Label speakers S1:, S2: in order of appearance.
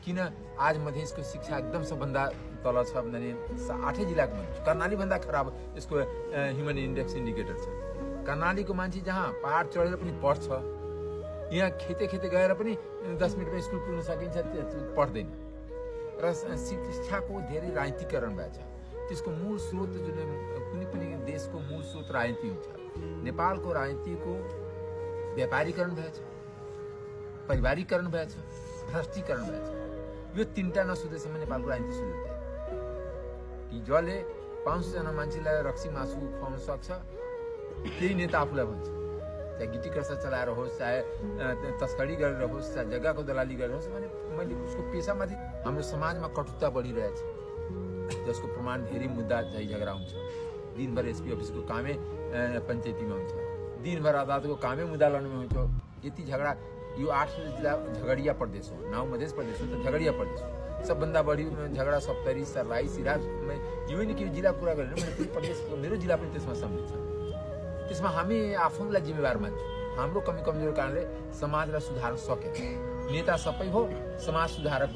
S1: किन आज मधेसको शिक्षा एकदम सबभन्दा तल छ भने 8 जिल्लाको भन्छु। कर्णाली भन्दा खराब यसको ह्युमन इन्डेक्स इन्डिकेटर छ। कर्णालीको मान्छे जहाँ पहाड चढेर पनि पढ्छ, यहाँ खेते गएर पनि 10 मिनटमा स्कुल पुग्न सकिन्छ, पढ्दैन। र शिक्षाको धेरै राजनीतिकरण भएको छ। त्यसको मूल स्रोत जुन कुनै पनि देशको मूल स्रोत राजनीति हुन्छ। नेपालको राजनीतिको व्यापारीकरण भएको छ, परिवारीकरण भएको छ, भ्रष्टीकरण भएको छ। यो तीनटा नसुधेसम्म नेपालको राजनीति सुध्दैन। कि जसले 500 जना मान्छेलाई रक्सी मासु खुवाउन सक्छ त्यही नेता आफूलाई भन्छ। चाहे गिटी कर्सा चलाएर होस्, चाहे तस्करी गरेर होस्, चाहे जग्गाको दलाली गरेर होस्, भने मैले उसको पेसामाथि हाम्रो समाजमा कटुता बढिरहेछ, जसको प्रमाण धेरै मुद्दा झै झगडा हुन्छ। दिनभर एसपी अफिसको कामै पञ्चायतीमा हुन्छ, दिनभर अदालतको कामै मुद्दा लड्नुमा हुन्छ। यति झगडा यो 8 जिल्ला झगडिया प्रदेश हो, नाउ मधेस प्रदेश हो त झगडिया प्रदेश हो। सबभन्दा बढी झगडा सप्तरी, सर्लाही, सिराज, यो नि कि जिल्ला कुरा गरेर मैले प्रदेशको मेरो जिल्ला पनि त्यसमा सम्मिलित छ। त्यसमा हामी आफूलाई जिम्मेवार मान्छौँ। हाम्रो कमी कमजोर कारणले समाजलाई सुधार्न सकेन। नेता सबै हो, समाज सुधारक